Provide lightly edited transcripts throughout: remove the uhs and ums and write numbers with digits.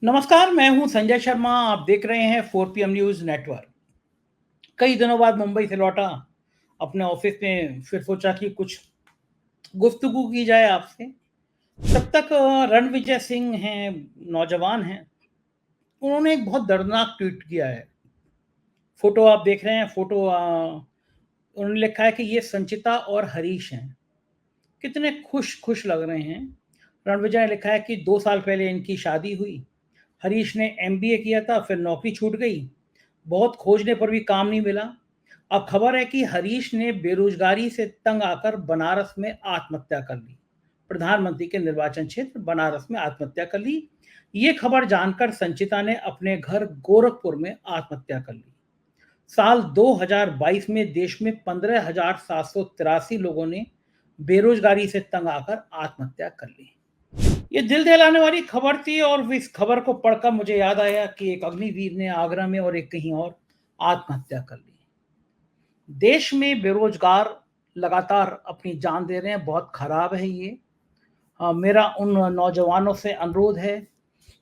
नमस्कार, मैं हूं संजय शर्मा। आप देख रहे हैं 4 PM न्यूज नेटवर्क। कई दिनों बाद मुंबई से लौटा अपने ऑफिस में, फिर सोचा कि कुछ गुफ्तगू की जाए आपसे। तब तक रणविजय सिंह हैं, नौजवान हैं। उन्होंने एक बहुत दर्दनाक ट्वीट किया है। फोटो आप देख रहे हैं। फोटो उन्होंने लिखा है कि ये संचिता और हरीश हैं। कितने खुश खुश लग रहे हैं। रणविजय ने लिखा है कि 2 साल पहले इनकी शादी हुई। हरीश ने MBA किया था, फिर नौकरी छूट गई। बहुत खोजने पर भी काम नहीं मिला। अब खबर है कि हरीश ने बेरोजगारी से तंग आकर बनारस में आत्महत्या कर ली। प्रधानमंत्री के निर्वाचन क्षेत्र बनारस में आत्महत्या कर ली। ये खबर जानकर संचिता ने अपने घर गोरखपुर में आत्महत्या कर ली। साल 2022 में देश में 15,783 लोगों ने बेरोजगारी से तंग आकर आत्महत्या कर ली। ये दिल दहलाने वाली खबर थी और इस खबर को पढ़कर मुझे याद आया कि एक अग्निवीर ने आगरा में और एक कहीं और आत्महत्या कर ली। देश में बेरोजगार लगातार अपनी जान दे रहे हैं। बहुत खराब है ये। मेरा उन नौजवानों से अनुरोध है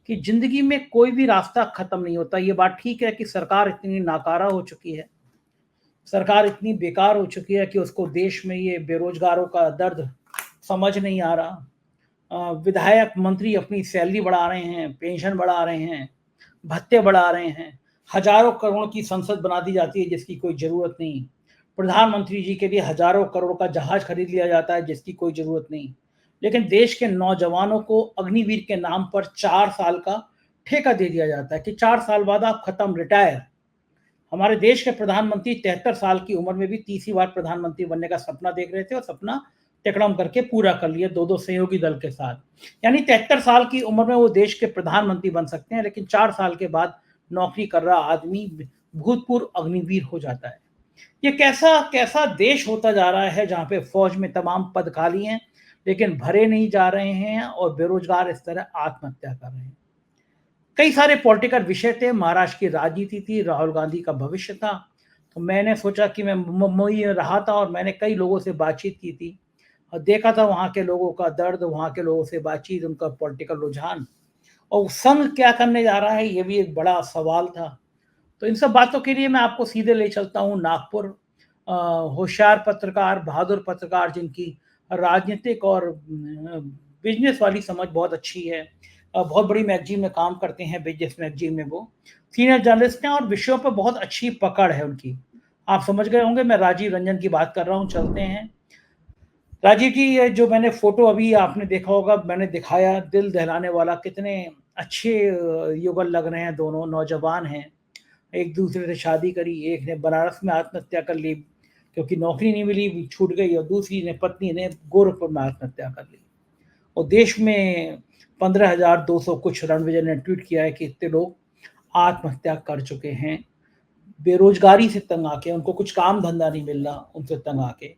कि जिंदगी में कोई भी रास्ता खत्म नहीं होता। ये बात ठीक है कि सरकार इतनी नाकारा हो चुकी है, सरकार इतनी बेकार हो चुकी है कि उसको देश में ये बेरोजगारों का दर्द समझ नहीं आ रहा। विधायक मंत्री अपनी सैलरी बढ़ा रहे हैं, पेंशन बढ़ा रहे हैं, भत्ते बढ़ा रहे हैं। हजारों करोड़ की संसद बना दी जाती है जिसकी कोई जरूरत नहीं। प्रधानमंत्री जी के लिए हजारों करोड़ का जहाज खरीद लिया जाता है जिसकी कोई जरूरत नहीं। लेकिन देश के नौजवानों को अग्निवीर के नाम पर 4 साल का ठेका दे दिया जाता है कि 4 साल बाद आप खत्म, रिटायर। हमारे देश के प्रधानमंत्री 73 साल की उम्र में भी तीसरी बार प्रधानमंत्री बनने का सपना देख रहे थे और सपना टिकड़म करके पूरा कर लिया, दो सहयोगी दल के साथ। यानी 73 साल की उम्र में वो देश के प्रधानमंत्री बन सकते हैं, लेकिन 4 साल के बाद नौकरी कर रहा आदमी भूतपूर्व अग्निवीर हो जाता है। ये कैसा कैसा देश होता जा रहा है जहां पे फौज में तमाम पद खाली हैं लेकिन भरे नहीं जा रहे हैं और बेरोजगार इस तरह आत्महत्या कर रहे हैं। कई सारे पॉलिटिकल विषय थे। महाराष्ट्र की राजनीति थी, राहुल गांधी का भविष्य था। तो मैंने सोचा कि मैं मुंबई रहा था और मैंने कई लोगों से बातचीत की थी और देखा था वहाँ के लोगों का दर्द, वहाँ के लोगों से बातचीत, उनका पॉलिटिकल रुझान। और संघ क्या करने जा रहा है ये भी एक बड़ा सवाल था। तो इन सब बातों के लिए मैं आपको सीधे ले चलता हूँ नागपुर। होशियार पत्रकार, बहादुर पत्रकार, जिनकी राजनीतिक और बिजनेस वाली समझ बहुत अच्छी है। बहुत बड़ी मैगजीन में काम करते हैं, बिजनेस मैगजीन में वो सीनियर जर्नलिस्ट हैं और विषयों पर बहुत अच्छी पकड़ है उनकी। आप समझ गए होंगे मैं राजीव रंजन की बात कर रहा हूँ। चलते हैं राजीव जी। ये जो मैंने फोटो अभी आपने देखा होगा, मैंने दिखाया, दिल दहलाने वाला। कितने अच्छे युगल लग रहे हैं। दोनों नौजवान हैं, एक दूसरे से शादी करी। एक ने बनारस में आत्महत्या कर ली क्योंकि नौकरी नहीं मिली, छूट गई, और दूसरी ने, पत्नी ने, गोरखपुर में आत्महत्या कर ली। और देश में 15,200 कुछ, रणविजय ने ट्वीट किया है कि इतने लोग आत्महत्या कर चुके हैं बेरोजगारी से तंग आके। उनको कुछ काम धंधा नहीं मिल रहा, उनसे तंग आके।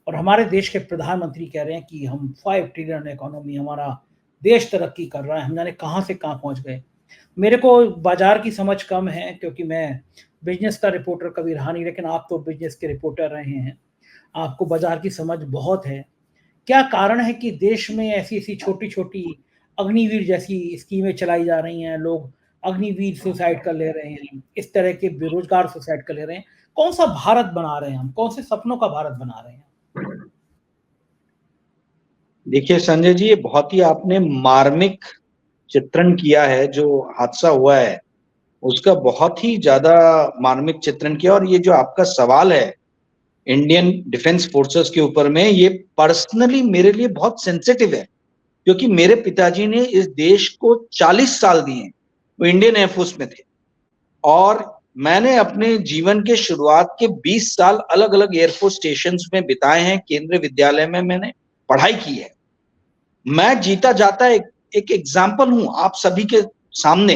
और हमारे देश के प्रधानमंत्री कह रहे हैं कि हम 5 ट्रिलियन इकोनॉमी, हमारा देश तरक्की कर रहा है। हम जाने कहाँ से कहाँ पहुंच गए। मेरे को बाजार की समझ कम है क्योंकि मैं बिजनेस का रिपोर्टर कभी रहा नहीं, लेकिन आप तो बिजनेस के रिपोर्टर रहे हैं, आपको बाजार की समझ बहुत है। क्या कारण है कि देश में ऐसी ऐसी छोटी छोटी अग्निवीर जैसी स्कीमें चलाई जा रही हैं? लोग अग्निवीर सुसाइड कर ले रहे हैं, इस तरह के बेरोजगार सुसाइड कर ले रहे हैं। कौन सा भारत बना रहे हैं हम? कौन से सपनों का भारत बना रहे हैं? देखिए संजय जी, ये बहुत ही आपने मार्मिक चित्रण किया है। जो हादसा हुआ है उसका बहुत ही ज्यादा मार्मिक चित्रण किया। और ये जो आपका सवाल है इंडियन डिफेंस फोर्सेस के ऊपर में, ये पर्सनली मेरे लिए बहुत सेंसिटिव है, क्योंकि मेरे पिताजी ने इस देश को 40 साल दिए। वो इंडियन एयरफोर्स में थे और मैंने अपने जीवन के शुरुआत के 20 साल अलग अलग एयरफोर्स स्टेशन में बिताए हैं। केंद्रीय विद्यालय में मैंने पढ़ाई की है। मैं जीता जाता एक एग्जाम्पल हूं आप सभी के सामने।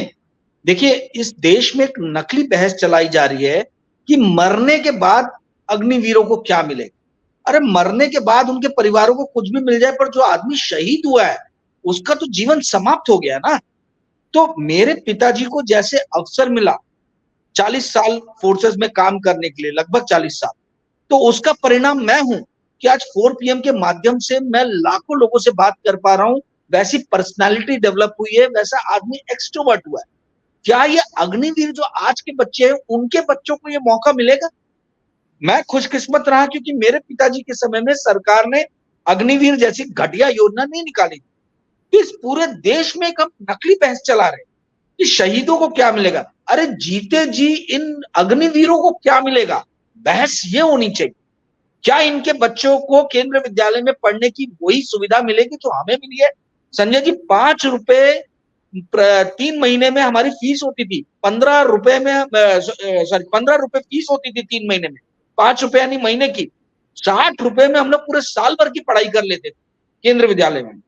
देखिए, इस देश में एक नकली बहस चलाई जा रही है कि मरने के बाद अग्निवीरों को क्या मिलेगा। अरे, मरने के बाद उनके परिवारों को कुछ भी मिल जाए, पर जो आदमी शहीद हुआ है उसका तो जीवन समाप्त हो गया ना। तो मेरे पिताजी को जैसे अवसर मिला 40 साल फोर्सेस में काम करने के लिए, लगभग 40 साल, तो उसका परिणाम मैं हूं कि आज 4 PM के माध्यम से मैं लाखों लोगों से बात कर पा रहा हूं वैसी पर्सनालिटी डेवलप हुई है, वैसा आदमी एक्सट्रोवर्ट हुआ है। क्या ये अग्निवीर जो आज के बच्चे हैं उनके बच्चों को ये मौका मिलेगा? मैं खुशकिस्मत रहा क्योंकि मेरे पिताजी के समय में सरकार ने अग्निवीर जैसी घटिया योजना नहीं निकाली। इस पूरे देश में एक हम नकली बहस चला रहे हैं कि शहीदों को क्या मिलेगा। अरे जीते जी इन अग्निवीरों को क्या मिलेगा, बहस ये होनी चाहिए। क्या इनके बच्चों को केंद्रीय विद्यालय में पढ़ने की वही सुविधा मिलेगी जो हमें मिली है? संजय जी, 5 रुपए 3 महीने में हमारी फीस होती थी, 15 रुपए में, सॉरी 15 रुपए फीस होती थी 3 महीने में, 5 रुपए यानी महीने की। 60 रुपए में हम लोग पूरे साल भर की पढ़ाई कर लेते थे केंद्रीय विद्यालय में।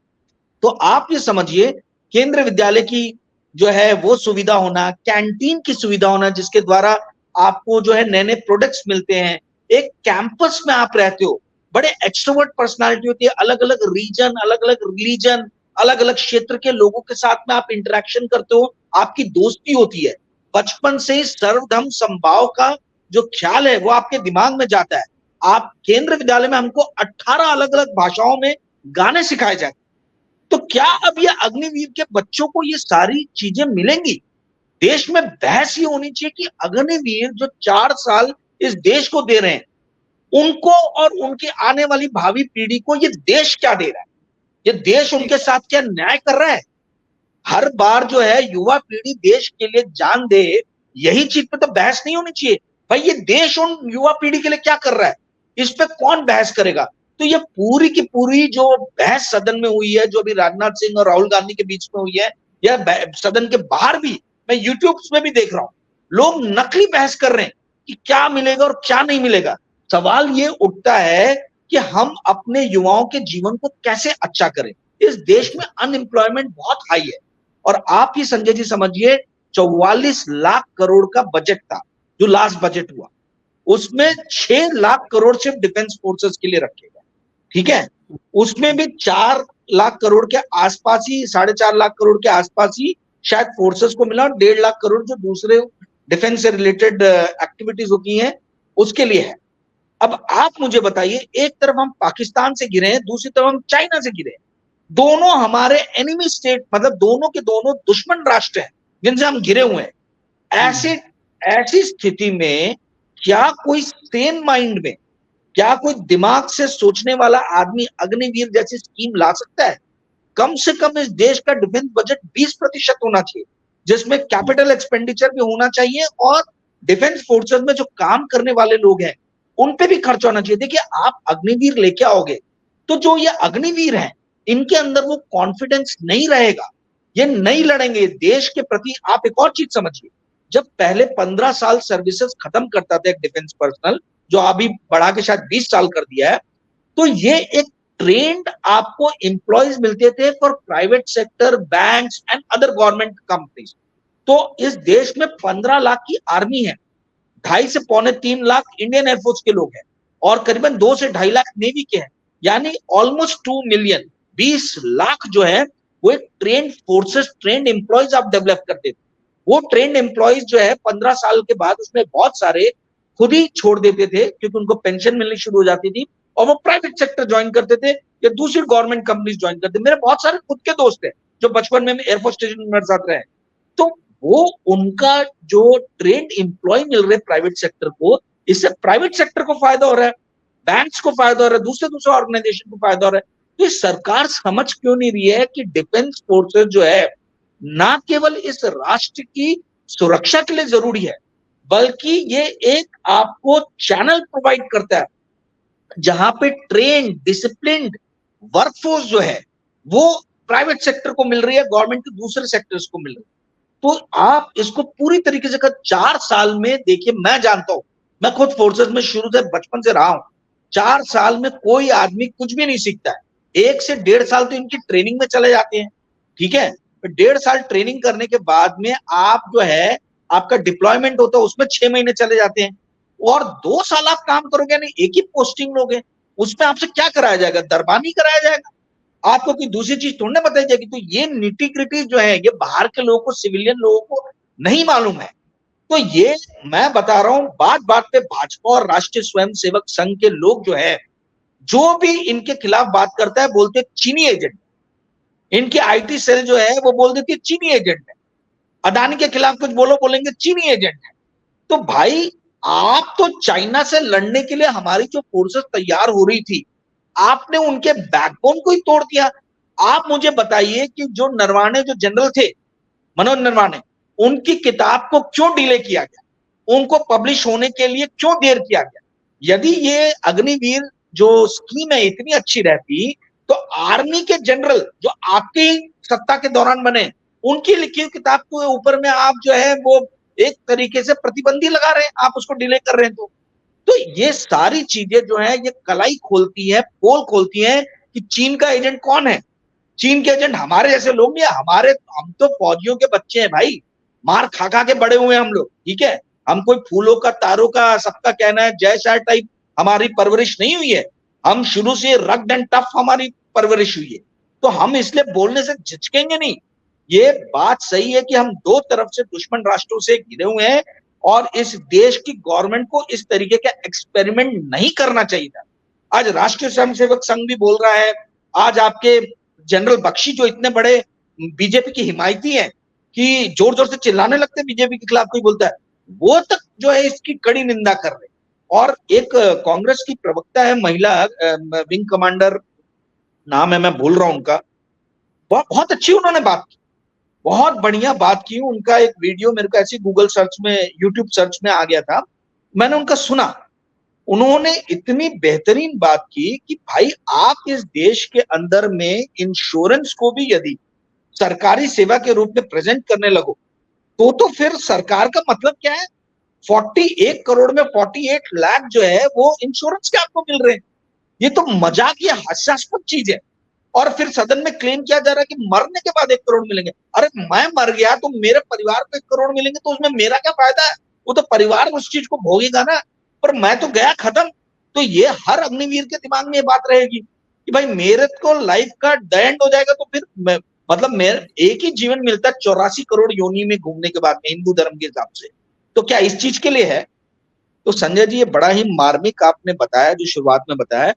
तो आप ये समझिए, केंद्रीय विद्यालय की जो है वो सुविधा होना, कैंटीन की सुविधा होना जिसके द्वारा आपको जो है नए नए प्रोडक्ट्स मिलते हैं, एक कैंपस में आप रहते हो, बड़े एक्सट्रोवर्ट पर्सनालिटी होती है, अलग अलग रीजन, अलग अलग रिलीजन, अलग अलग क्षेत्र के लोगों के साथ में आप इंटरेक्शन करते हो, आपकी दोस्ती होती है। बचपन से ही सर्वधर्म समभाव का जो ख्याल है वो आपके दिमाग में जाता है। आप केंद्रीय विद्यालय में हमको 18 अलग अलग भाषाओं में गाने सिखाए जाते। तो क्या अब ये अग्निवीर के बच्चों को ये सारी चीजें मिलेंगी? देश में बहस ये होनी चाहिए कि अग्निवीर जो 4 साल इस देश को दे रहे हैं, उनको और उनकी आने वाली भावी पीढ़ी को ये देश क्या दे रहा है, ये देश उनके साथ क्या न्याय कर रहा है? हर बार जो है युवा पीढ़ी देश के लिए जान दे, यही चीज पे तो बहस नहीं होनी चाहिए। भाई ये देश उन युवा पीढ़ी के लिए क्या कर रहा है, इस पे कौन बहस करेगा? तो ये पूरी की पूरी जो बहस सदन में हुई है, जो अभी राजनाथ सिंह और राहुल गांधी के बीच में हुई है, या सदन के बाहर भी मैं यूट्यूब में भी देख रहा हूं, लोग नकली बहस कर रहे हैं कि क्या मिलेगा और क्या नहीं मिलेगा। सवाल ये उठता है कि हम अपने युवाओं के जीवन को कैसे अच्छा करें। इस देश में अनएम्प्लॉयमेंट बहुत हाई है, और आप ही संजय जी समझिए, 44 लाख करोड़ का बजट था जो लास्ट बजट हुआ, उसमें 6 लाख करोड़ सिर्फ डिफेंस फोर्सेस के लिए रखे गए, ठीक है। उसमें भी 4 लाख करोड़ के आसपास ही, 4.5 लाख करोड़ के आसपास ही शायद फोर्सेस को मिला, और 1.5 लाख करोड़ जो दूसरे डिफेंस से रिलेटेड एक्टिविटीज होती हैं उसके लिए है। अब आप मुझे बताइए, एक तरफ हम पाकिस्तान से घिरे हैं, दूसरी तरफ हम चाइना से घिरे हैं, दोनों हमारे एनिमी स्टेट, मतलब दोनों के दोनों दुश्मन राष्ट्र हैं जिनसे हम घिरे हुए हैं। ऐसी स्थिति में क्या कोई सेन माइंड में, क्या कोई दिमाग से सोचने वाला आदमी अग्निवीर जैसी स्कीम ला सकता है? कम से कम इस देश का डिफेंस बजट 20% होना चाहिए, जिसमें कैपिटल एक्सपेंडिचर भी होना चाहिए, और डिफेंस फोर्सेस में जो काम करने वाले लोग हैं उन पे भी खर्च होना चाहिए। देखिए, आप अग्निवीर लेके आओगे तो जो ये अग्निवीर हैं इनके अंदर वो कॉन्फिडेंस नहीं रहेगा, ये नहीं लड़ेंगे देश के प्रति। आप एक और चीज समझिए, जब पहले 15 साल सर्विसेज खत्म करता था एक डिफेंस पर्सनल, जो अभी बढ़ा के शायद 20 साल कर दिया है, तो ये एक ट्रेंड आपको एम्प्लॉयज मिलते थे for private sector, banks and other government companies. तो इस देश में 15 लाख की आर्मी है, 2.5 से 2.25 लाख इंडियन एयरफोर्स के लोग हैं, और करीबन 2 से 2.5 लाख नेवी के हैं, यानी ऑलमोस्ट 2 मिलियन, 20 लाख जो है वो एक ट्रेंड फोर्सेस, ट्रेंड एम्प्लॉयज आप डेवलप करते थे। वो ट्रेंड एम्प्लॉयज जो है 15 साल के बाद उसमें बहुत सारे खुद ही छोड़ देते थे क्योंकि उनको पेंशन मिलनी शुरू हो जाती थी, और वो प्राइवेट सेक्टर ज्वाइन करते थे या दूसरी गवर्नमेंट कंपनीज ज्वाइन करते। मेरे बहुत सारे खुद के दोस्त हैं जो बचपन में एयरफोर्स स्टेशन में मेरे साथ रहे, तो वो उनका जो ट्रेंड एम्प्लॉय मिल रहे प्राइवेट सेक्टर को, इससे प्राइवेट सेक्टर को फायदा हो रहा है, बैंक्स को फायदा हो रहा है, दूसरे ऑर्गेनाइजेशन को फायदा हो रहा है। तो सरकार समझ क्यों नहीं रही है कि डिफेंस फोर्सेस जो है ना केवल इस राष्ट्र की सुरक्षा के लिए जरूरी है, बल्कि ये एक आपको चैनल प्रोवाइड करता है जहां पे ट्रेन डिसिप्लिन्ड वर्कफोर्स जो है वो प्राइवेट सेक्टर को मिल रही है, गवर्नमेंट के दूसरे सेक्टर्स को मिल रही है। तो आप इसको पूरी तरीके से 4 साल में देखिए, मैं जानता हूं, मैं खुद फोर्सेस में शुरू से बचपन से रहा हूं, 4 साल में कोई आदमी कुछ भी नहीं सीखता है। 1 से 1.5 साल तो इनकी ट्रेनिंग में चले जाते हैं, ठीक है। 1.5 साल ट्रेनिंग करने के बाद में आप जो है आपका डिप्लॉयमेंट होता है, उसमें 6 महीने चले जाते हैं, और 2 साल आप काम करोगे, यानी एक ही पोस्टिंग लोगे, उसमें आपसे क्या कराया जाएगा? दरबानी कराया जाएगा, आपको कोई दूसरी चीज थोड़ी ना बताई जाएगी। तो ये निटी-ग्रिटी जो है ये बाहर के लोगों को, सिविलियन लोगों को नहीं मालूम है। तो ये मैं बता रहा हूं, बात बात पे भाजपा और राष्ट्रीय स्वयंसेवक संघ के लोग जो है, जो भी इनके खिलाफ बात करता है, बोलते चीनी एजेंट। इनकी आईटी सेल जो है वो बोल देती है चीनी एजेंट है, अदानी के खिलाफ कुछ बोलेंगे चीनी एजेंट है। तो भाई आप तो चाइना से लड़ने के लिए हमारी जो फोर्सेस तैयार हो रही थी, आपने उनके बैकबोन को ही तोड़ दिया। आप मुझे बताइए कि जो नरवाने जो जनरल थे, मनोज नरवाने, उनकी किताब को क्यों डिले किया गया, उनको पब्लिश होने के लिए क्यों देर किया गया? यदि ये अग्निवीर जो स्कीम है इतनी अच्छी रहती तो आर्मी के जनरल जो आपकी सत्ता के दौरान बने, उनकी लिखी हुई किताब के ऊपर में आप जो है वो एक तरीके से प्रतिबंधी लगा रहे हैं, आप उसको डिले कर रहे हैं। तो ये सारी चीजें जो है ये कलाई खोलती है, पोल खोलती है कि चीन का एजेंट कौन है। चीन के एजेंट हमारे जैसे लोग नहीं है, हम तो फौजियों के बच्चे हैं भाई, मार खा खा के बड़े हुए हैं हम लोग, ठीक है। हम कोई फूलों का तारों का सबका कहना है जय शाह टाइप हमारी परवरिश नहीं हुई है। हम शुरू से रग्ड एंड टफ हमारी परवरिश हुई है, तो हम इसलिए बोलने से झिझकेंगे नहीं। ये बात सही है कि हम दो तरफ से दुश्मन राष्ट्रों से घिरे हुए हैं और इस देश की गवर्नमेंट को इस तरीके का एक्सपेरिमेंट नहीं करना चाहिए था। आज राष्ट्रीय स्वयंसेवक संघ भी बोल रहा है, आज आपके जनरल बख्शी जो इतने बड़े बीजेपी की हिमायती हैं कि जोर जोर से चिल्लाने लगते हैं बीजेपी के खिलाफ, कोई बोलता है, वो तक जो है इसकी कड़ी निंदा कर रहे हैं। और एक कांग्रेस की प्रवक्ता है महिला, विंग कमांडर नाम है, मैं भूल रहा हूं उनका, बहुत अच्छी उन्होंने बात की, बहुत बढ़िया बात की। उनका एक वीडियो मेरे को ऐसी गूगल सर्च में, यूट्यूब सर्च में आ गया था, मैंने उनका सुना। उन्होंने इतनी बेहतरीन बात की कि भाई आप इस देश के अंदर में इंश्योरेंस को भी यदि सरकारी सेवा के रूप में प्रेजेंट करने लगो तो फिर सरकार का मतलब क्या है? 41 करोड़ में 48 लाख जो है वो इंश्योरेंस के आपको मिल रहे हैं। ये तो मजाक, ये हास्यास्पद चीज है। और फिर सदन में क्लेम किया जा रहा है कि मरने के बाद 1 करोड़ मिलेंगे। अरे मैं मर गया तो मेरे परिवार को 1 करोड़ मिलेंगे तो उसमें मेरा क्या फायदा है? वो तो परिवार उस चीज को भोगेगा ना, पर मैं तो गया खत्म। तो ये हर अग्निवीर के दिमाग में ये बात रहेगी कि भाई मेरे को लाइफ का द एंड हो जाएगा तो फिर मतलब मेरे एक ही जीवन मिलता है 84 करोड़ योनि में घूमने के बाद में, हिंदू धर्म के हिसाब से, तो क्या इस चीज के लिए है? तो संजय जी ये बड़ा ही मार्मिक आपने बताया जो शुरुआत में बताया,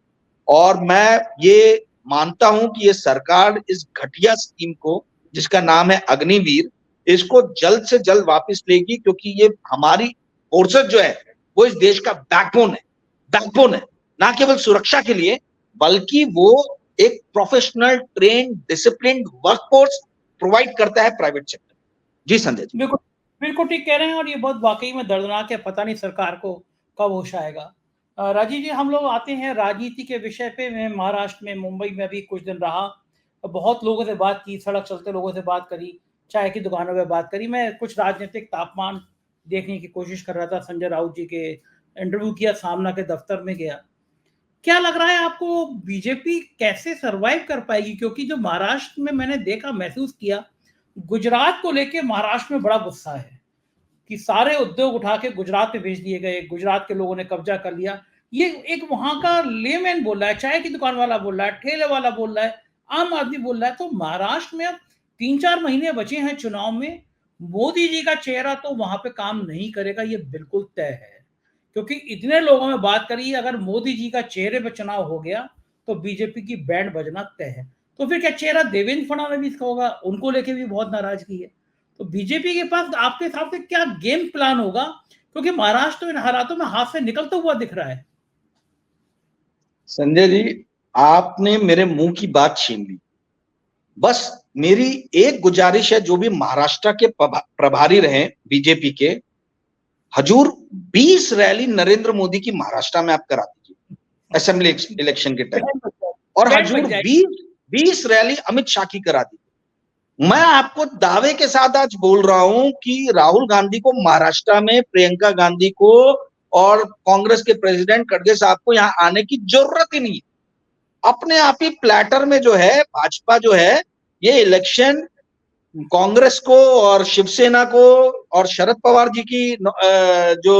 और मैं ये मानता हूं कि ये सरकार इस घटिया स्कीम को जिसका नाम है अग्निवीर, इसको जल्द से जल्द वापस लेगी, क्योंकि ये हमारी फोर्सेस जो है वो इस देश का बैकबोन है, ना केवल सुरक्षा के लिए बल्कि वो एक professional train discipline workforce provide करता है प्राइवेट सेक्टर। जी संजय जी। बिल्कुल बिल्कुल ठीक कह रहे हैं, और ये बहुत वाकई में दर्दनाक है। पता नहीं सरकार को कब होश आएगा। राजीव जी, हम लोग आते हैं राजनीति के विषय पे। मैं महाराष्ट्र में, मुंबई में अभी कुछ दिन रहा, बहुत लोगों से बात की, सड़क चलते लोगों से बात करी, चाय की दुकानों पे बात करी। मैं कुछ राजनीतिक तापमान देखने की कोशिश कर रहा था। संजय राउत जी के इंटरव्यू किया, सामना के दफ्तर में गया। क्या लग रहा है आपको, बीजेपी कैसे सरवाइव कर पाएगी? क्योंकि जो महाराष्ट्र में मैंने देखा, महसूस किया, गुजरात को लेके महाराष्ट्र में बड़ा गुस्सा है कि सारे उद्योग उठा के गुजरात में भेज दिए गए, गुजरात के लोगों ने कब्जा कर लिया। ये एक वहां का लेमैन बोल रहा है, चाय की दुकान वाला बोल रहा है, ठेले वाला बोल रहा है, आम आदमी बोल रहा है। तो महाराष्ट्र में अब 3-4 महीने बचे हैं चुनाव में, मोदी जी का चेहरा तो वहां पे काम नहीं करेगा, ये बिल्कुल तय है। क्योंकि इतने लोगों में बात करी, अगर मोदी जी का चेहरे पे चुनाव हो गया तो बीजेपी की बैंड बजना तय है। तो फिर क्या चेहरा देवेंद्र फडणवीस का होगा? उनको लेके भी बहुत नाराजगी है। तो बीजेपी के पास आपके हिसाब से क्या गेम प्लान होगा? क्योंकि महाराष्ट्र इन हालातों में हाथ से निकलता हुआ दिख रहा है। संजय जी, आपने मेरे मुंह की बात छीन ली। बस मेरी एक गुजारिश है, जो भी महाराष्ट्र के प्रभारी रहे बीजेपी के, हजूर 20 रैली नरेंद्र मोदी की महाराष्ट्र में आप करा दीजिए असेंबली इलेक्शन के टाइम, और हजूर 20 रैली अमित शाह की करा दीजिए। मैं आपको दावे के साथ आज बोल रहा हूं कि राहुल गांधी को महाराष्ट्र में, प्रियंका गांधी को और कांग्रेस के प्रेसिडेंट खड़गे साहब को यहां आने की जरूरत ही नहीं है। अपने आप ही प्लेटर में जो है भाजपा जो है ये इलेक्शन कांग्रेस को और शिवसेना को और शरद पवार जी की जो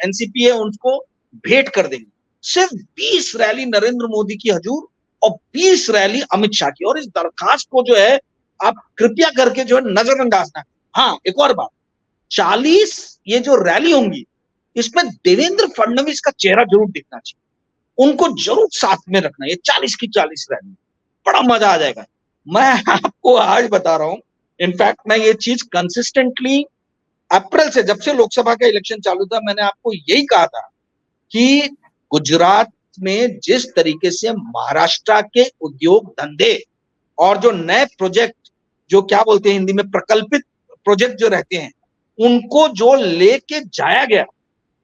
एनसीपी है उनको भेंट कर देंगे। सिर्फ 20 रैली नरेंद्र मोदी की हजूर और 20 रैली अमित शाह की। और इस दरखास्त को जो है आप कृपया करके जो है नजरअंदाज ना। हाँ, एक और बात, 40 ये जो रैली होंगी इसमें देवेंद्र फडणवीस का चेहरा जरूर दिखना चाहिए, उनको जरूर साथ में रखना। ये 40 की 40 रैली, बड़ा मजा आ जाएगा। मैं आपको आज बता रहा हूं, इनफैक्ट मैं ये चीज कंसिस्टेंटली अप्रैल से, जब से लोकसभा का इलेक्शन चालू था, मैंने आपको यही कहा था कि गुजरात में जिस तरीके से महाराष्ट्र के उद्योग धंधे और जो नए प्रोजेक्ट, जो क्या बोलते हैं हिंदी में प्रकल्पित प्रोजेक्ट जो रहते हैं, उनको जो लेके जाया गया,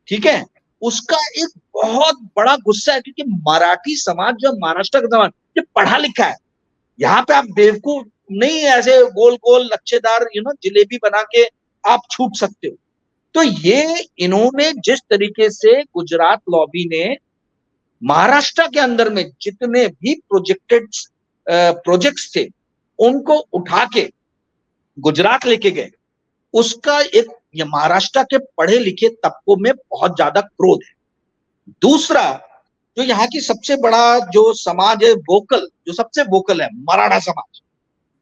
ठीक है, उसका एक बहुत बड़ा गुस्सा है, क्योंकि मराठी समाज जो महाराष्ट्र का समाज ये पढ़ा लिखा है। यहाँ पे आप बेवकूफ नहीं ऐसे गोल गोल लच्छेदार जिलेबी बना के आप छूट सकते हो। तो ये इन्होंने जिस तरीके से गुजरात लॉबी ने महाराष्ट्र के अंदर में जितने भी प्रोजेक्ट्स थे उनको उठा के गुजरात लेके गए, उसका एक ये महाराष्ट्र के पढ़े लिखे तबकों में बहुत ज्यादा क्रोध है। दूसरा, जो यहाँ की सबसे बड़ा जो समाज है वोकल, जो सबसे वोकल है मराठा समाज,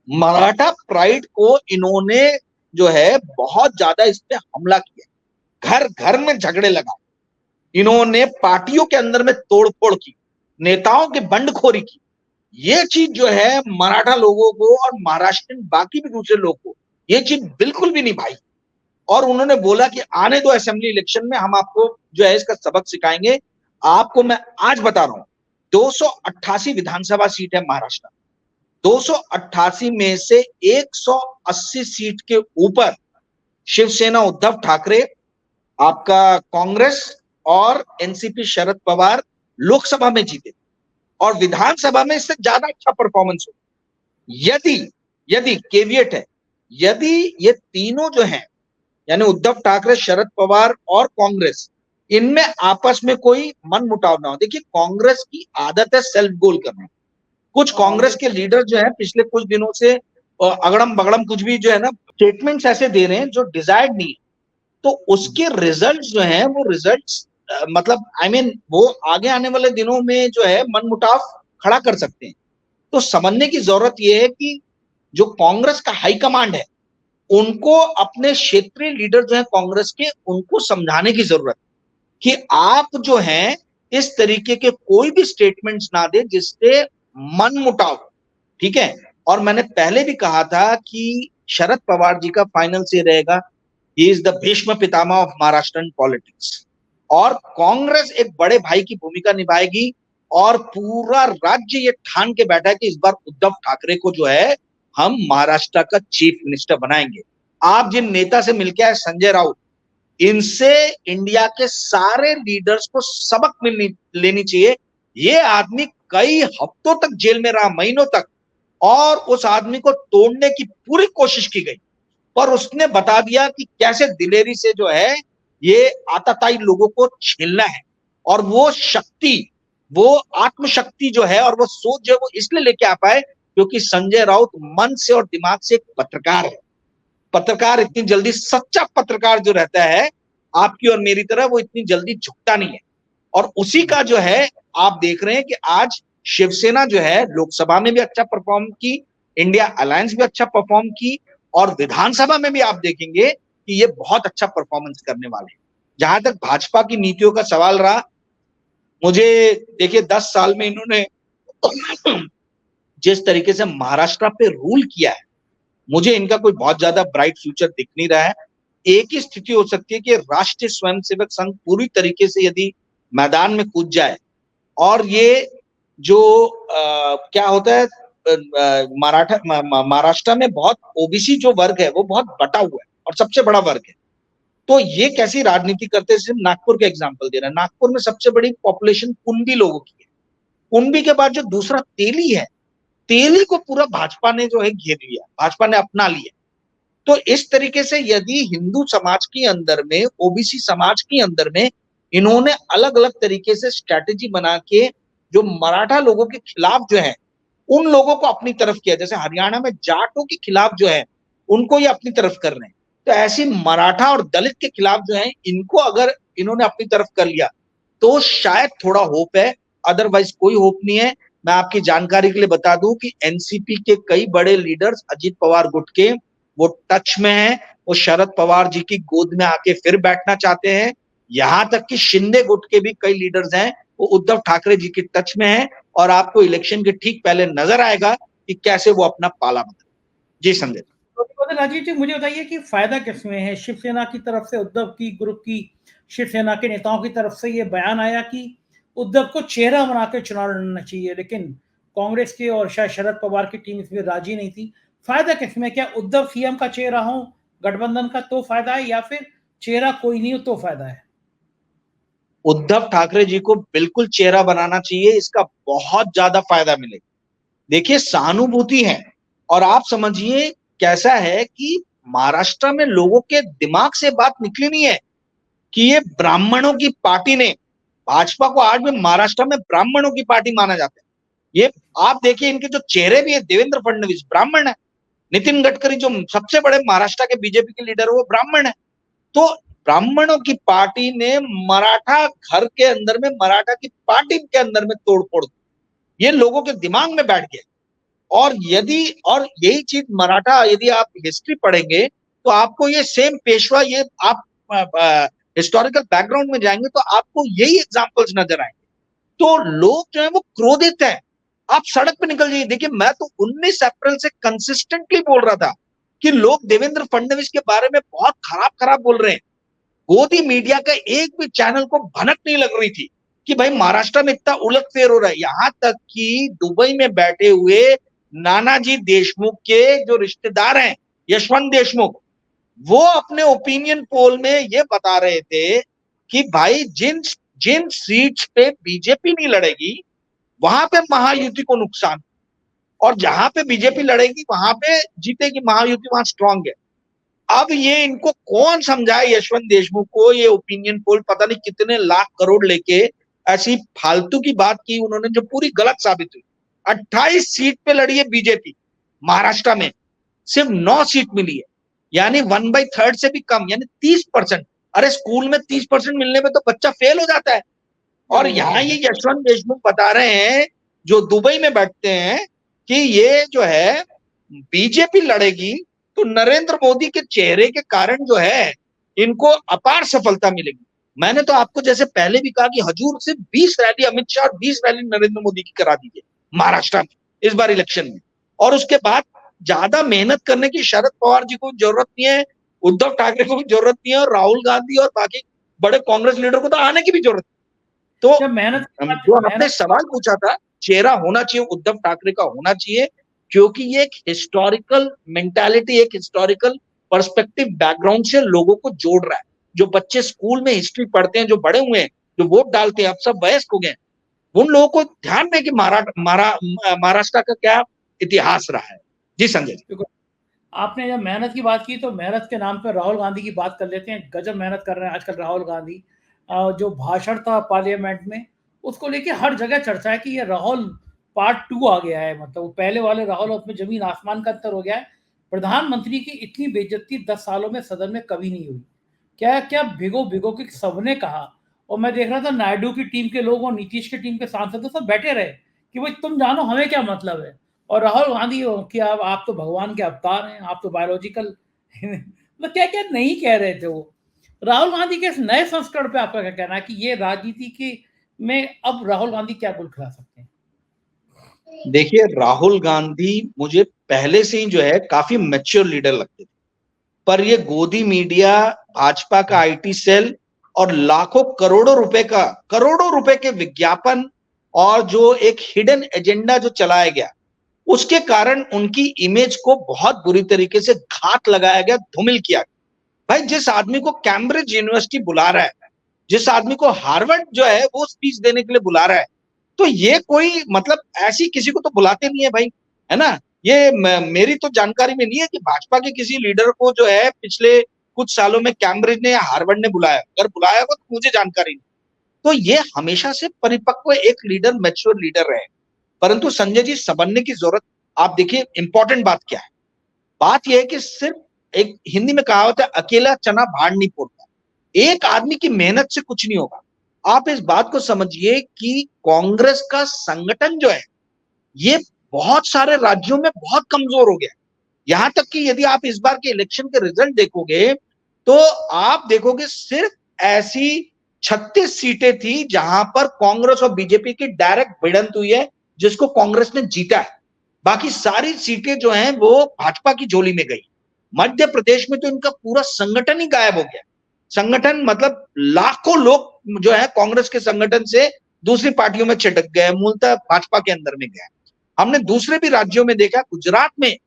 मराठा प्राइड को इन्होंने जो है बहुत ज्यादा इस पे हमला किया, घर घर में झगड़े लगाए, इन्होंने पार्टियों के अंदर में तोड़फोड़ की, नेताओं की बंडखोरी की। ये चीज जो है मराठा लोगों को और महाराष्ट्र बाकी भी दूसरे लोगों को ये चीज बिल्कुल भी नहीं भाई। और उन्होंने बोला कि आने दो असेंबली इलेक्शन में, हम आपको जो है इसका सबक सिखाएंगे। आपको मैं आज बता रहा हूं, 288 विधानसभा सीट है महाराष्ट्र, 288 में से 180 सीट के ऊपर शिवसेना उद्धव ठाकरे, आपका कांग्रेस और एनसीपी शरद पवार लोकसभा में जीते, और विधानसभा में इससे ज्यादा अच्छा परफॉर्मेंस हो। यदि यदि केवियट है, यदि ये तीनों जो हैं, यानी उद्धव ठाकरे, शरद पवार और कांग्रेस, इनमें आपस में कोई मनमुटाव ना हो। देखिए, कांग्रेस की आदत है सेल्फ गोल करना। कुछ कांग्रेस के लीडर जो है पिछले कुछ दिनों से अगड़म बगड़म कुछ भी जो है ना स्टेटमेंट्स ऐसे दे रहे हैं जो डिजायर्ड नहीं है, तो उसके रिजल्ट्स जो हैं वो रिजल्ट्स मतलब वो आगे आने वाले दिनों में जो है मनमुटाव खड़ा कर सकते हैं। तो समझने की जरूरत यह है कि जो कांग्रेस का हाईकमांड है, उनको अपने क्षेत्रीय लीडर जो है कांग्रेस के, उनको समझाने की जरूरत कि आप जो हैं इस तरीके के कोई भी स्टेटमेंट्स ना दे जिससे मनमुटाव, ठीक है। और मैंने पहले भी कहा था कि शरद पवार जी का फाइनल से रहेगा, he is the Bhishma Pitamah of Maharashtra politics, और कांग्रेस एक बड़े भाई की भूमिका निभाएगी, और पूरा राज्य ये ठान के बैठा है कि इस बार उद्धव ठाकरे को जो है हम महाराष्ट्र का चीफ मिनिस्टर बनाएंगे। आप जिन नेता से मिलके आए, संजय राउत, इनसे इंडिया के सारे लीडर्स को सबक लेनी चाहिए। ये आदमी कई हफ्तों तक जेल में रहा, महीनों तक, और उस आदमी को तोड़ने की पूरी कोशिश की गई, पर उसने बता दिया कि कैसे दिलेरी से जो है ये आतताई लोगों को झेलना है। और वो शक्ति, वो आत्मशक्ति जो है और वो सोच जो है वो इसलिए लेके आ पाए क्योंकि संजय राउत मन से और दिमाग से एक पत्रकार है। पत्रकार इतनी जल्दी, सच्चा पत्रकार जो रहता है आपकी और मेरी तरह, वो इतनी जल्दी झुकता नहीं है। और उसी का जो है आप देख रहे हैं कि आज शिवसेना जो है लोकसभा में भी अच्छा परफॉर्म की, इंडिया अलायंस भी अच्छा परफॉर्म की, और विधानसभा में भी आप देखेंगे कि ये बहुत अच्छा परफॉर्मेंस करने वाले हैं। जहां तक भाजपा की नीतियों का सवाल रहा, मुझे देखिए 10 साल में इन्होंने जिस तरीके से महाराष्ट्र पे रूल किया है, मुझे इनका कोई बहुत ज्यादा ब्राइट फ्यूचर दिख नहीं रहा है। एक ही स्थिति हो सकती है कि राष्ट्रीय स्वयंसेवक संघ पूरी तरीके से यदि मैदान में कूद जाए, और ये जो क्या होता है महाराष्ट्र में बहुत ओबीसी जो वर्ग है वो बहुत बटा हुआ है और सबसे बड़ा वर्ग है। तो ये कैसी राजनीति करते हैं, सिर्फ नागपुर का एग्जाम्पल दे रहा है। नागपुर में सबसे बड़ी पॉपुलेशन कुंभी लोगों की है। कुंभी के बाद जो दूसरा तेली है, तेली को पूरा भाजपा ने जो है घेर लिया, भाजपा ने अपना लिया। तो इस तरीके से यदि हिंदू समाज के अंदर में, ओबीसी समाज के अंदर में इन्होंने अलग अलग तरीके से स्ट्रैटेजी बना के जो मराठा लोगों के खिलाफ जो है उन लोगों को अपनी तरफ किया, जैसे हरियाणा में जाटों के खिलाफ जो है उनको ये अपनी तरफ कर रहे हैं, तो ऐसी मराठा और दलित के खिलाफ जो है इनको अगर इन्होंने अपनी तरफ कर लिया तो शायद थोड़ा होप है, अदरवाइज कोई होप नहीं है। मैं आपकी जानकारी के लिए बता दूं कि एनसीपी के कई बड़े लीडर्स अजित पवार गुट के वो टच में हैं, वो शरद पवार जी की गोद में आके फिर बैठना चाहते हैं। यहां तक कि शिंदे गुट के भी कई लीडर्स हैं वो उद्धव ठाकरे जी के टच में हैं, और आपको इलेक्शन के ठीक पहले नजर आएगा कि कैसे वो अपना पाला बदले। जी संजय। तो राजीव जी, मुझे बताइए कि फायदा किसमें है? शिवसेना की तरफ से, उद्धव की ग्रुप की, शिवसेना के नेताओं की तरफ से ये बयान आया कि उद्धव को चेहरा बनाकर चुनाव लड़ना चाहिए, लेकिन कांग्रेस के और शायद शरद पवार की टीम इसमें राजी नहीं थी। फायदा किसमें? क्या उद्धव सीएम का चेहरा हो गठबंधन का तो फायदा है, या फिर चेहरा कोई नहीं हो तो फायदा है? उद्धव ठाकरे जी को बिल्कुल चेहरा बनाना चाहिए, इसका बहुत ज्यादा फायदा मिलेगा। देखिए सहानुभूति है, और आप समझिए कैसा है कि महाराष्ट्र में लोगों के दिमाग से बात निकली नहीं है कि ये ब्राह्मणों की पार्टी ने, भाजपा को आज भी महाराष्ट्र में ब्राह्मणों की पार्टी माना जाता है। ये आप देखिए, इनके जो चेहरे भी है, देवेंद्र फडणवीस ब्राह्मण है, नितिन गडकरी जो सबसे बड़े महाराष्ट्र के बीजेपी के लीडर है वो ब्राह्मण है। तो ब्राह्मणों की पार्टी ने मराठा घर के अंदर में, मराठा की पार्टी के अंदर में तोड़फोड़, ये लोगों के दिमाग में बैठ गया। और यही चीज मराठा, यदि आप हिस्ट्री पढ़ेंगे तो आपको ये सेम पेशवा, ये आप हिस्टोरिकल बैकग्राउंड में जाएंगे तो आपको यही एग्जांपल्स नजर आएंगे। तो लोग जो है वो क्रोधित हैं। आप सड़क पे निकल जाइए, देखिए मैं तो 19 अप्रैल से कंसिस्टेंटली बोल रहा था कि लोग देवेंद्र फडणवीस के बारे में बहुत खराब खराब बोल रहे हैं। गोदी मीडिया का एक भी चैनल को भनक नहीं लग रही थी कि भाई महाराष्ट्र में इतना उलटफेर हो रहा है। यहां तक कि दुबई में बैठे हुए नानाजी देशमुख के जो रिश्तेदार हैं, यशवंत देशमुख, वो अपने ओपिनियन पोल में ये बता रहे थे कि भाई जिन जिन सीट्स पे बीजेपी नहीं लड़ेगी वहां पे महायुति को नुकसान, और जहां पे बीजेपी लड़ेगी वहां पे जीतेगी महायुति, वहां स्ट्रांग है। अब ये इनको कौन समझाए, यशवंत देशमुख को, ये ओपिनियन पोल पता नहीं कितने लाख करोड़ लेके ऐसी फालतू की बात की उन्होंने जो पूरी गलत साबित हुई। 28 सीट पे लड़ी है बीजेपी महाराष्ट्र में, सिर्फ 9 सीट मिली है, यानी 1/3 से भी कम, यानी 30%। अरे स्कूल में 30% मिलने में तो बच्चा फेल हो जाता है। और यहाँ ये यशवंत देशमुख बता रहे हैं जो दुबई में बैठते हैं कि ये जो है बीजेपी लड़ेगी तो नरेंद्र मोदी के चेहरे के कारण जो है इनको अपार सफलता मिलेगी। मैंने तो आपको जैसे पहले भी कहा कि हजूर सिर्फ 20 रैली अमित शाह और 20 रैली नरेंद्र मोदी की करा दीजिए महाराष्ट्र में इस बार इलेक्शन में, और उसके बाद ज्यादा मेहनत करने की शरद पवार जी को जरूरत नहीं है, उद्धव ठाकरे को भी जरूरत नहीं है, और राहुल गांधी और बाकी बड़े कांग्रेस लीडर को तो आने की भी जरूरत नहीं। तो जो आपने सवाल पूछा था, चेहरा होना चाहिए, उद्धव ठाकरे का होना चाहिए, क्योंकि ये एक हिस्टोरिकल मेंटालिटी, एक हिस्टोरिकल पर्सपेक्टिव बैकग्राउंड से लोगों को जोड़ रहा है। जो बच्चे स्कूल में हिस्ट्री पढ़ते हैं, जो बड़े हुए हैं, जो वोट डालते हैं, अब सब वयस्क हो गए, उन लोगों को ध्यान में कि महाराष्ट्र का क्या इतिहास रहा है। जी संजय जी, आपने जब मेहनत की बात की तो मेहनत के नाम पर राहुल गांधी की बात कर लेते हैं। गजब मेहनत कर रहे हैं आजकल राहुल गांधी। जो भाषण था पार्लियामेंट में, उसको लेके हर जगह चर्चा है कि ये राहुल पार्ट 2 आ गया है, मतलब वो पहले वाले राहुल उसमें जमीन आसमान का अंतर हो गया है। प्रधानमंत्री की इतनी बेइज्जती 10 सालों में सदन में कभी नहीं हुई। क्या क्या भिगो भिगो के सबने कहा, और मैं देख रहा था नायडू की टीम के लोग और नीतीश की टीम के सांसद सब बैठे रहे कि भाई तुम जानो हमें क्या मतलब है। और राहुल गांधी कि आप तो भगवान के अवतार हैं, आप तो बायोलॉजिकल मतलब क्या क्या नहीं कह रहे थे वो। राहुल गांधी के इस नए संस्करण पे आपका क्या कहना है कि ये राजनीति के में अब राहुल गांधी क्या गुल खिला सकते हैं? देखिए राहुल गांधी मुझे पहले से ही जो है काफी मैच्योर लीडर लगते थे, पर ये गोदी मीडिया, भाजपा का आईटी सेल और लाखों करोड़ों रुपए के विज्ञापन और जो एक हिडन एजेंडा जो चलाया गया, उसके कारण उनकी इमेज को बहुत बुरी तरीके से घात लगाया गया, धूमिल किया गया। भाई जिस आदमी को कैम्ब्रिज यूनिवर्सिटी बुला रहा है, जिस आदमी को हार्वर्ड जो है वो स्पीच देने के लिए बुला रहा है, तो ये कोई मतलब ऐसी किसी को तो बुलाते नहीं है भाई, है ना। ये मेरी तो जानकारी में नहीं है कि भाजपा के किसी लीडर को जो है पिछले कुछ सालों में कैम्ब्रिज ने या हार्वर्ड ने बुलाया, अगर बुलाया हो तो मुझे जानकारी नहीं। तो ये हमेशा से परिपक्व एक लीडर, मैच्योर लीडर रहे। परंतु संजय जी समझने की जरूरत, आप देखिए इंपॉर्टेंट बात क्या है। बात यह है कि सिर्फ एक हिंदी में कहावत है, अकेला चना भाड़ नहीं फोड़ता। एक आदमी की मेहनत से कुछ नहीं होगा। आप इस बात को समझिए कि कांग्रेस का संगठन जो है ये बहुत सारे राज्यों में बहुत कमजोर हो गया। यहां तक कि यदि आप इस बार के इलेक्शन के रिजल्ट देखोगे तो आप देखोगे सिर्फ ऐसी 36 सीटें थी जहां पर कांग्रेस और बीजेपी की डायरेक्ट भिड़ंत हुई है, जिसको कांग्रेस ने जीता है। बाकी सारी सीटें जो हैं वो भाजपा की झोली में गई। मध्य प्रदेश में तो इनका पूरा संगठन ही गायब हो गया। संगठन मतलब लाखों लोग जो है कांग्रेस के संगठन से दूसरी पार्टियों में छिटक गए, मूलतः भाजपा के अंदर में गए। हमने दूसरे भी राज्यों में देखा, गुजरात में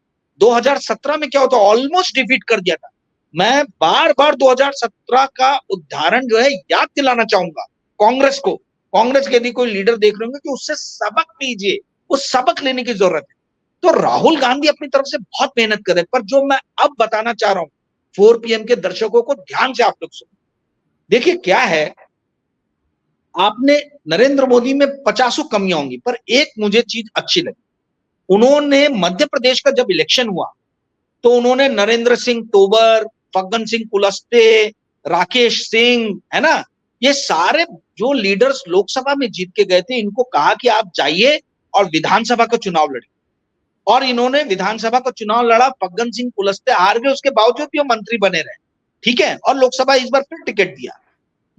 2017 में क्या होता, ऑलमोस्ट डिफीट कर दिया था। मैं बार बार 2017 का उदाहरण जो है याद दिलाना चाहूंगा कांग्रेस को। कांग्रेस के यदि कोई लीडर देख रहे होंगे कि उससे सबक लीजिए, उस सबक लेने की जरूरत है। तो राहुल गांधी अपनी तरफ से बहुत मेहनत करे, पर जो मैं अब बताना चाह रहा हूं 4 PM के दर्शकों को ध्यान से आप लोग सुनो। देखिए क्या है, आपने नरेंद्र मोदी में 50 कमियां होंगी, पर एक मुझे चीज अच्छी लगी। उन्होंने मध्य प्रदेश का जब इलेक्शन हुआ तो उन्होंने नरेंद्र सिंह तोमर, फग्गन सिंह कुलस्ते, राकेश सिंह, है ना, ये सारे जो लीडर्स लोकसभा में जीत के गए थे, इनको कहा कि आप जाइए और विधानसभा का चुनाव लड़िए। और इन्होंने विधानसभा का चुनाव लड़ा, फग्गन सिंह कुलस्ते हार गए, उसके बावजूद भी वो मंत्री बने रहे, ठीक है, और लोकसभा इस बार फिर टिकट दिया।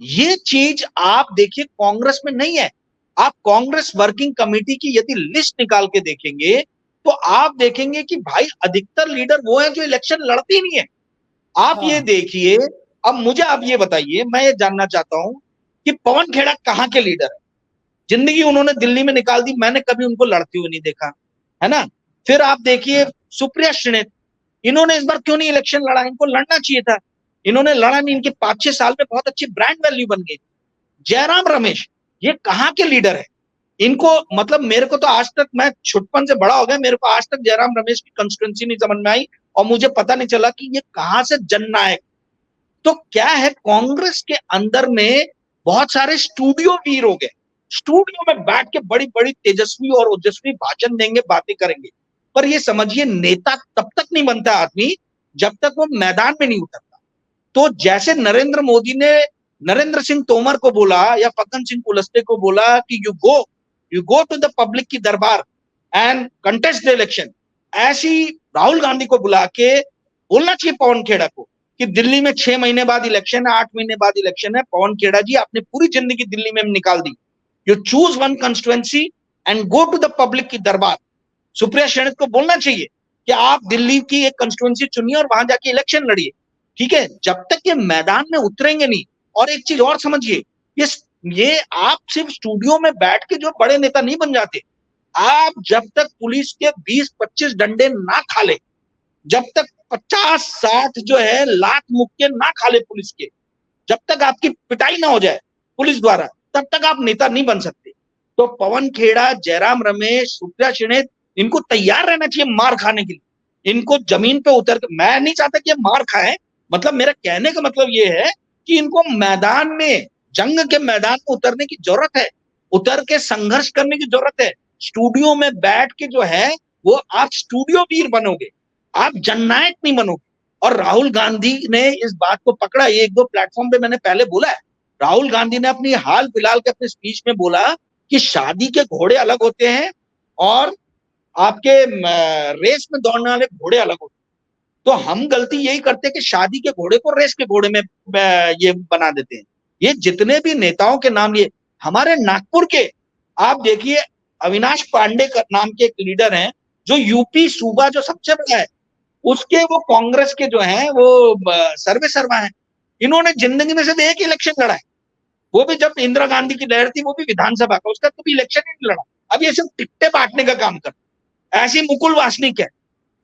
ये चीज आप देखिए कांग्रेस में नहीं है। आप कांग्रेस वर्किंग कमेटी की यदि लिस्ट निकाल के देखेंगे तो आप देखेंगे कि भाई अधिकतर लीडर वो हैं जो इलेक्शन लड़ते ही नहीं है। आप ये देखिए, अब मुझे आप ये बताइए, मैं ये जानना चाहता हूं कि पवन खेड़ा कहां के लीडर है? जिंदगी उन्होंने दिल्ली में निकाल दी, मैंने कभी उनको लड़ते हुए नहीं देखा, है ना। फिर आप देखिए सुप्रिया श्रीनेत, इन्होंने इस बार क्यों नहीं इलेक्शन लड़ा? इनको लड़ना चाहिए था, इन्होंने लड़ा नहीं। इनके 5-6 साल में बहुत अच्छी ब्रांड वैल्यू बन गई। जयराम रमेश, ये कहां के लीडर है? इनको मतलब मेरे को तो आज तक, मैं छुटपन से बड़ा हो गया, मेरे को आज तक जयराम रमेश की कंस्टिट्यूंसी नहीं समझ में आई और मुझे पता नहीं चला कि ये कहां से जननायक। तो क्या है, कांग्रेस के अंदर में बहुत सारे स्टूडियो वीर हो गए, स्टूडियो में बैठ के बड़ी बड़ी तेजस्वी और ओजस्वी भाषण देंगे, बातें करेंगे, पर ये समझिए नेता तब तक नहीं बनता आदमी जब तक वो मैदान में नहीं उतरता। तो जैसे नरेंद्र मोदी ने नरेंद्र सिंह तोमर को बोला या फग्गन सिंह कुलस्ते को बोला कि you go to the public की दरबार एंड कंटेस्ट द इलेक्शन, ऐसी राहुल गांधी को बुला के बोलना चाहिए पवन खेड़ा को कि दिल्ली में 6 महीने बाद इलेक्शन है, 8 महीने बाद इलेक्शन है, पवन खेड़ा जी आपने पूरी जिंदगी दिल्ली में निकाल दी, you choose one constituency and go to the public की दरबार। सुप्रिया श्रीनेत को बोलना चाहिए कि आप दिल्ली की एक कंस्टिट्यूएंसी चुनिए और वहां जाके इलेक्शन लड़िए, ठीक है, जब तक ये मैदान में उतरेंगे नहीं। और एक चीज और समझिए, ये आप सिर्फ स्टूडियो में बैठ के जो बड़े नेता नहीं बन जाते, आप जब तक पुलिस के 20-25 डंडे ना खा ले, जब तक 50-60 जो है लात मुक्के ना खा ले पुलिस के, जब तक आपकी पिटाई ना हो जाए पुलिस द्वारा, तब तक आप नेता नहीं बन सकते। तो पवन खेड़ा, जयराम रमेश, सुप्रिया श्रीनेत, इनको तैयार रहना चाहिए मार खाने के लिए। इनको जमीन पे उतर के, मैं नहीं चाहता कि ये मार खाएं, मतलब मेरा कहने का मतलब ये है कि इनको मैदान में, जंग के मैदान में उतरने की जरूरत है, उतर के संघर्ष करने की जरूरत है। स्टूडियो में बैठ के जो है वो आप स्टूडियो वीर बनोगे, आप जननायक नहीं बनोगे। और राहुल गांधी ने इस बात को पकड़ा, ये 1-2 प्लेटफॉर्म पे मैंने पहले बोला है। राहुल गांधी ने अपनी हाल फिलहाल के अपने स्पीच में बोला कि शादी के घोड़े अलग होते हैं और आपके रेस में दौड़ने वाले घोड़े अलग होते हैं। तो हम गलती यही करते हैं कि शादी के घोड़े को रेस के घोड़े में ये बना देते हैं। ये जितने भी नेताओं के नाम लिए, हमारे नागपुर के आप देखिए, अविनाश पांडे का नाम के एक लीडर हैं जो यूपी सूबा जो सबसे बड़ा है, उसके वो कांग्रेस के जो हैं वो सर्वे शर्मा है। इन्होंने जिंदगी में सिर्फ एक इलेक्शन लड़ा है, वो भी जब इंदिरा गांधी की लहर थी, वो भी विधानसभा का, उसका कभी इलेक्शन ही नहीं लड़ा। अब ये सिर्फ टिकटे बांटने का काम कर। ऐसी मुकुल वासनिक है,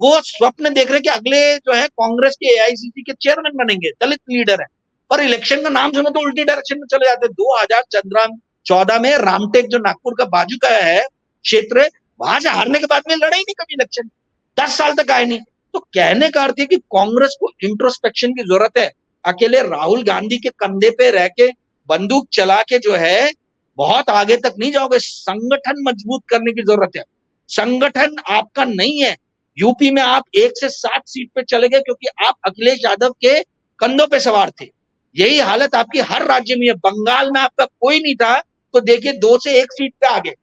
वो स्वप्न देख रहे कि अगले जो है कांग्रेस के एआईसीसी के चेयरमैन बनेंगे, दलित लीडर है, पर इलेक्शन का नाम सुनो तो उल्टी डायरेक्शन में चले जाते। 2014 में रामटेक जो नागपुर का बाजू का है क्षेत्र, वहां से हारने के बाद में लड़े ही नहीं कभी इलेक्शन, 10 साल तक आए नहीं। तो कहने का अर्थ है कि कांग्रेस को इंट्रोस्पेक्शन की जरूरत है। अकेले राहुल गांधी के कंधे पे रह के बंदूक चला के जो है बहुत आगे तक नहीं जाओगे। संगठन मजबूत करने की जरूरत है। संगठन आपका नहीं है। यूपी में आप 1 से 7 सीट पे चले गए क्योंकि आप अखिलेश यादव के कंधों पे सवार थे। यही हालत आपकी हर राज्य में है। बंगाल में आपका कोई नहीं था तो देखिए 2 से 1 सीट पे आ गए।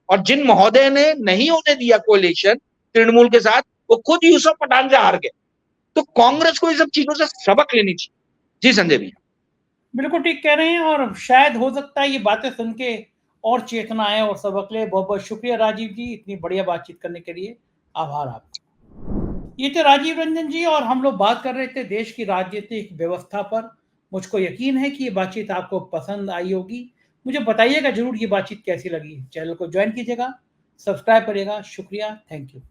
और जिन महोदय ने नहीं होने दिया कोalition तृणमूल के साथ, वो खुद यूसुफ पठान से हार गए। तो कांग्रेस को इन सब चीजों से सबक लेनी चाहिए। जी संजय भैया, बिल्कुल ठीक कह रहे हैं और शायद हो सकता है ये बातें सुन के और चेतना आए और सबक ले। बहुत बहुत शुक्रिया राजीव जी इतनी बढ़िया बातचीत करने के लिए। आभार आपका। ये थे राजीव रंजन जी और हम लोग बात कर रहे थे देश की राजनीतिक व्यवस्था पर। मुझको यकीन है कि ये बातचीत आपको पसंद आई होगी। मुझे बताइएगा ज़रूर ये बातचीत कैसी लगी। चैनल को जॉइन कीजिएगा, सब्सक्राइब करिएगा। शुक्रिया, थैंक यू।